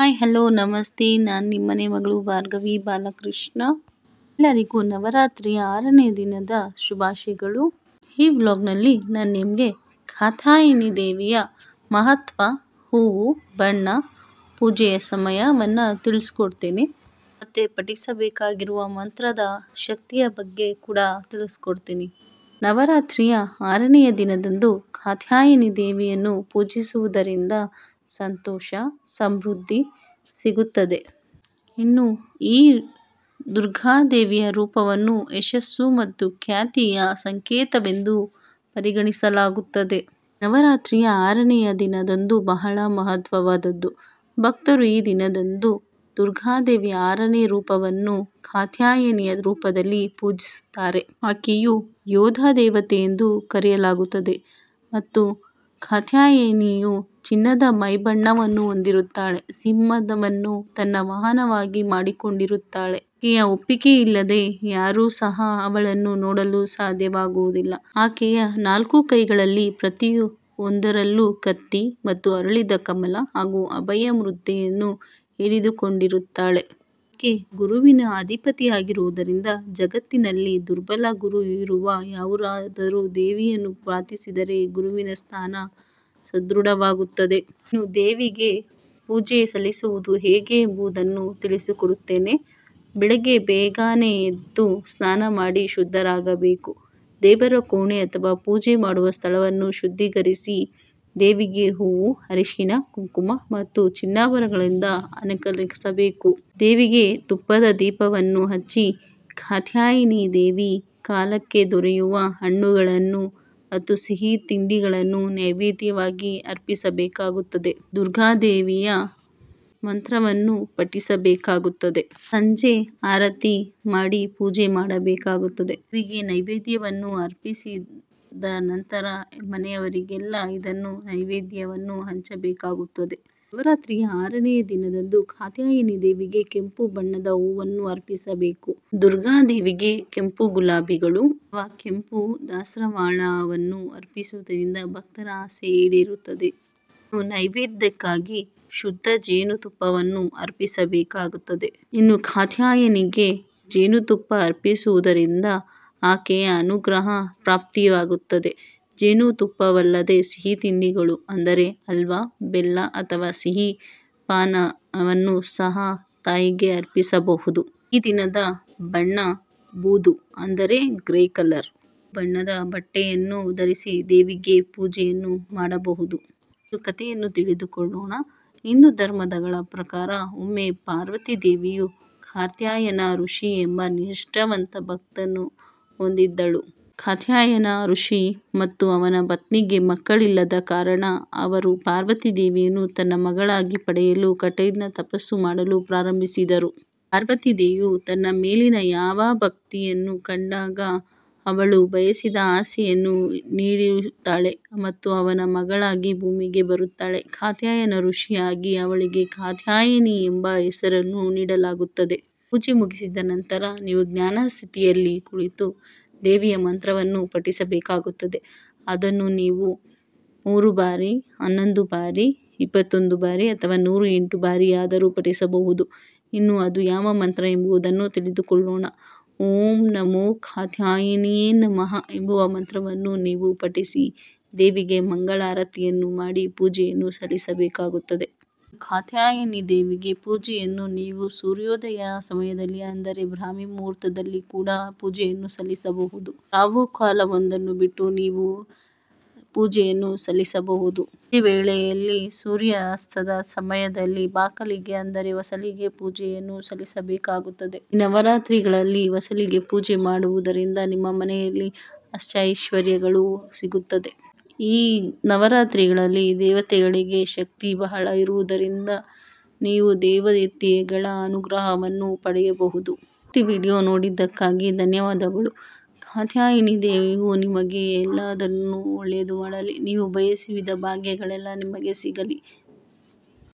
Hi hello ನಮಸ್ತೆ, ನಾನು ನಿಮ್ಮನೆ ಮಗಳು ಭಾರ್ಗವಿ ಬಾಲಕೃಷ್ಣ. ಎಲ್ಲರಿಗೂ ನವರಾತ್ರಿಯ 6ನೇ ದಿನದ ಶುಭಾಶಯಗಳು. ಈ ವ್ಲಾಗ್ನಲ್ಲಿ ನಾನು ನಿಮಗೆ ಕಾತ್ಯಾಯನಿ ದೇವಿಯ ಮಹತ್ವ, ಹೂವು, ಬಣ್ಣ, ಪೂಜೆಯ ಸಮಯವನ್ನು ತಿಳಿಸ್ಕೊಡ್ತೇನೆ. ಮತ್ತು ಪಠಿಸಬೇಕಾಗಿರುವ ಮಂತ್ರದ ಶಕ್ತಿಯ ಬಗ್ಗೆ ಕೂಡ ತಿಳಿಸ್ಕೊಡ್ತೀನಿ. ನವರಾತ್ರಿಯ 6ನೆಯ ದಿನದಂದು ಕಾತ್ಯಾಯನಿ ದೇವಿಯನ್ನು ಪೂಜಿಸುವುದರಿಂದ ಸಂತೋಷ, ಸಮೃದ್ಧಿ ಸಿಗುತ್ತದೆ. ಇನ್ನು ಈ ದುರ್ಗಾದೇವಿಯ ರೂಪವನ್ನು ಯಶಸ್ಸು ಮತ್ತು ಖ್ಯಾತಿಯ ಸಂಕೇತವೆಂದು ಪರಿಗಣಿಸಲಾಗುತ್ತದೆ. ನವರಾತ್ರಿಯ 6ನೆಯ ದಿನದಂದು ಬಹಳ ಮಹತ್ವವಾದದ್ದು. ಭಕ್ತರು ಈ ದಿನದಂದು ದುರ್ಗಾದೇವಿಯ 6ನೇ ರೂಪವನ್ನು ಕಾತ್ಯಾಯನಿಯ ರೂಪದಲ್ಲಿ ಪೂಜಿಸುತ್ತಾರೆ. ಆಕೆಯು ಯೋಧ ದೇವತೆ ಎಂದು ಕರೆಯಲಾಗುತ್ತದೆ ಮತ್ತು ಕಾತ್ಯಾಯನಿಯು ಚಿನ್ನದ ಮೈಬಣ್ಣವನ್ನು ಹೊಂದಿರುತ್ತಾಳೆ. ಸಿಂಹವನ್ನು ತನ್ನ ವಾಹನವಾಗಿ ಮಾಡಿಕೊಂಡಿರುತ್ತಾಳೆ. ಆಕೆಯ ಒಪ್ಪಿಗೆ ಇಲ್ಲದೆ ಯಾರೂ ಸಹ ಅವಳನ್ನು ನೋಡಲು ಸಾಧ್ಯವಾಗುವುದಿಲ್ಲ. ಆಕೆಯ 4 ಕೈಗಳಲ್ಲಿ ಪ್ರತಿಯೊಂದರಲ್ಲೂ ಕತ್ತಿ ಮತ್ತು ಅರಳಿದ ಕಮಲ ಹಾಗೂ ಅಭಯ ಮುದ್ರೆಯನ್ನು ಹಿಡಿದುಕೊಂಡಿರುತ್ತಾಳೆ. ಆಕೆ ಗುರುವಿನ ಅಧಿಪತಿಯಾಗಿರುವುದರಿಂದ ಜಗತ್ತಿನಲ್ಲಿ ದುರ್ಬಲ ಗುರು ಇರುವ ಯಾರಾದರೂ ದೇವಿಯನ್ನು ಪ್ರಾರ್ಥಿಸಿದರೆ ಗುರುವಿನ ಸ್ಥಾನ ಸದೃಢವಾಗುತ್ತದೆ. ಇನ್ನು ದೇವಿಗೆ ಪೂಜೆ ಸಲ್ಲಿಸುವುದು ಹೇಗೆ ಎಂಬುದನ್ನು ತಿಳಿಸಿಕೊಡುತ್ತೇನೆ. ಬೆಳಗ್ಗೆ ಬೇಗನೆ ಎದ್ದು ಸ್ನಾನ ಮಾಡಿ ಶುದ್ಧರಾಗಬೇಕು. ದೇವರ ಕೋಣೆ ಅಥವಾ ಪೂಜೆ ಮಾಡುವ ಸ್ಥಳವನ್ನು ಶುದ್ಧೀಕರಿಸಿ ದೇವಿಗೆ ಹೂವು, ಅರಿಶಿನ, ಕುಂಕುಮ ಮತ್ತು ಚಿನ್ನಾಭರಣಗಳಿಂದ ಅಲಂಕರಿಸಬೇಕು. ದೇವಿಗೆ ತುಪ್ಪದ ದೀಪವನ್ನು ಹಚ್ಚಿ ಕಾತ್ಯಾಯನಿ ದೇವಿ ಕಾಲಕ್ಕೆ ದೊರೆಯುವ ಹಣ್ಣುಗಳನ್ನು ಮತ್ತು ಸಿಹಿ ತಿಂಡಿಗಳನ್ನು ನೈವೇದ್ಯವಾಗಿ ಅರ್ಪಿಸಬೇಕಾಗುತ್ತದೆ. ದುರ್ಗಾದೇವಿಯ ಮಂತ್ರವನ್ನು ಪಠಿಸಬೇಕಾಗುತ್ತದೆ. ಸಂಜೆ ಆರತಿ ಮಾಡಿ ಪೂಜೆ ಮಾಡಬೇಕಾಗುತ್ತದೆ. ದೇವಿಗೆ ನೈವೇದ್ಯವನ್ನು ಅರ್ಪಿಸಿದ ನಂತರ ಮನೆಯವರಿಗೆಲ್ಲ ಇದನ್ನು ನೈವೇದ್ಯವನ್ನು ಹಂಚಬೇಕಾಗುತ್ತದೆ. ನವರಾತ್ರಿಯ 6ನೆಯ ದಿನದಂದು ಕಾತ್ಯಾಯನಿ ದೇವಿಗೆ ಕೆಂಪು ಬಣ್ಣದ ಹೂವನ್ನು ಅರ್ಪಿಸಬೇಕು. ದುರ್ಗಾದೇವಿಗೆ ಕೆಂಪು ಗುಲಾಬಿಗಳು ಅಥವಾ ಕೆಂಪು ದಾಸವಾಳವನ್ನು ಅರ್ಪಿಸುವುದರಿಂದ ಭಕ್ತರ ಆಸೆ ಈಡೇರುತ್ತದೆ. ನೈವೇದ್ಯಕ್ಕಾಗಿ ಶುದ್ಧ ಜೇನುತುಪ್ಪವನ್ನು ಅರ್ಪಿಸಬೇಕಾಗುತ್ತದೆ. ಇನ್ನು ಕಾತ್ಯಾಯನಿಗೆ ಜೇನುತುಪ್ಪ ಅರ್ಪಿಸುವುದರಿಂದ ಆಕೆಯ ಅನುಗ್ರಹ ಪ್ರಾಪ್ತಿಯಾಗುತ್ತದೆ. ಜೇನುತುಪ್ಪವಲ್ಲದೆ ಸಿಹಿ ತಿಂಡಿಗಳು ಅಂದರೆ ಹಲ್ವಾ, ಬೆಲ್ಲ ಅಥವಾ ಸಿಹಿ ಪಾನವನ್ನು ಸಹ ತಾಯಿಗೆ ಅರ್ಪಿಸಬಹುದು. ಈ ದಿನದ ಬಣ್ಣ ಬೂದು ಅಂದರೆ ಗ್ರೇ ಕಲರ್. ಬಣ್ಣದ ಬಟ್ಟೆಯನ್ನು ಧರಿಸಿ ದೇವಿಗೆ ಪೂಜೆಯನ್ನು ಮಾಡಬಹುದು. ಕಥೆಯನ್ನು ತಿಳಿದುಕೊಳ್ಳೋಣ. ಹಿಂದೂ ಧರ್ಮಗಳ ಪ್ರಕಾರ ಒಮ್ಮೆ ಪಾರ್ವತಿ ದೇವಿಯು ಕಾತ್ಯಾಯನ ಋಷಿ ಎಂಬ ನಿಷ್ಠಾವಂತ ಭಕ್ತನನ್ನು ಹೊಂದಿದ್ದಳು. ಕಾತ್ಯಾಯನ ಋಷಿ ಮತ್ತು ಅವನ ಪತ್ನಿಗೆ ಮಕ್ಕಳಿಲ್ಲದ ಕಾರಣ ಅವರು ಪಾರ್ವತಿ ದೇವಿಯನ್ನು ತನ್ನ ಮಗಳಾಗಿ ಪಡೆಯಲು ಕಠಿಣ ತಪಸ್ಸು ಮಾಡಲು ಪ್ರಾರಂಭಿಸಿದರು. ಪಾರ್ವತಿ ದೇವಿಯು ತನ್ನ ಮೇಲಿನ ಯಾವ ಭಕ್ತಿಯನ್ನು ಕಂಡಾಗ ಅವಳು ಬಯಸಿದ ಆಸೆಯನ್ನು ನೀಡುತ್ತಾಳೆ ಮತ್ತು ಅವನ ಮಗಳಾಗಿ ಭೂಮಿಗೆ ಬರುತ್ತಾಳೆ. ಕಾತ್ಯಾಯನ ಋಷಿಯಾಗಿ ಅವಳಿಗೆ ಕಾತ್ಯಾಯನಿ ಎಂಬ ಹೆಸರನ್ನು ನೀಡಲಾಗುತ್ತದೆ. ಪೂಜೆ ಮುಗಿಸಿದ ನಂತರ ನೀವು ಜ್ಞಾನ ಸ್ಥಿತಿಯಲ್ಲಿ ಕುಳಿತು ದೇವಿಯ ಮಂತ್ರವನ್ನು ಪಠಿಸಬೇಕಾಗುತ್ತದೆ. ಅದನ್ನು ನೀವು 3 ಬಾರಿ, 11 ಬಾರಿ, 21 ಬಾರಿ ಅಥವಾ 108 ಬಾರಿಯಾದರೂ ಪಠಿಸಬಹುದು. ಇನ್ನು ಅದು ಯಾವ ಮಂತ್ರ ಎಂಬುದನ್ನು ತಿಳಿದುಕೊಳ್ಳೋಣ. ಓಂ ನಮೋ ಕಾತ್ಯಾಯನಿಯೇ ನಮಃ ಎಂಬುವ ಮಂತ್ರವನ್ನು ನೀವು ಪಠಿಸಿ ದೇವಿಗೆ ಮಂಗಳಾರತಿಯನ್ನು ಮಾಡಿ ಪೂಜೆಯನ್ನು ಸಲ್ಲಿಸಬೇಕಾಗುತ್ತದೆ. ಕಾತ್ಯಾಯನಿ ದೇವಿಗೆ ಪೂಜೆಯನ್ನು ನೀವು ಸೂರ್ಯೋದಯ ಸಮಯದಲ್ಲಿ ಅಂದರೆ ಬ್ರಾಹ್ಮಿ ಮುಹೂರ್ತದಲ್ಲಿ ಕೂಡ ಪೂಜೆಯನ್ನು ಸಲ್ಲಿಸಬಹುದು. ರಾಹುಕಾಲವೊಂದನ್ನು ಬಿಟ್ಟು ನೀವು ಪೂಜೆಯನ್ನು ಸಲ್ಲಿಸಬಹುದು. ಈ ವೇಳೆಯಲ್ಲಿ ಸೂರ್ಯಾಸ್ತದ ಸಮಯದಲ್ಲಿ ಬಾಗಿಲಿಗೆ ಅಂದರೆ ಹೊಸಲಿಗೆ ಪೂಜೆಯನ್ನು ಸಲ್ಲಿಸಬೇಕಾಗುತ್ತದೆ. ಈ ನವರಾತ್ರಿಗಳಲ್ಲಿ ಹೊಸಲಿಗೆ ಪೂಜೆ ಮಾಡುವುದರಿಂದ ನಿಮ್ಮ ಮನೆಯಲ್ಲಿ ಅಷ್ಟೈಶ್ವರ್ಯಗಳು ಸಿಗುತ್ತದೆ. ಈ ನವರಾತ್ರಿಗಳಲ್ಲಿ ದೇವತೆಗಳಿಗೆ ಶಕ್ತಿ ಬಹಳ ಇರುವುದರಿಂದ ನೀವು ದೇವತೆಗಳ ಅನುಗ್ರಹವನ್ನು ಪಡೆಯಬಹುದು. ಈ ವಿಡಿಯೋ ನೋಡಿದ್ದಕ್ಕಾಗಿ ಧನ್ಯವಾದಗಳು. ಕಾತ್ಯಾಯನಿ ದೇವಿಯು ನಿಮಗೆ ಎಲ್ಲದನ್ನು ಒಳ್ಳೆಯದು ಮಾಡಲಿ. ನೀವು ಬಯಸಿದ ಭಾಗ್ಯಗಳೆಲ್ಲ ನಿಮಗೆ ಸಿಗಲಿ.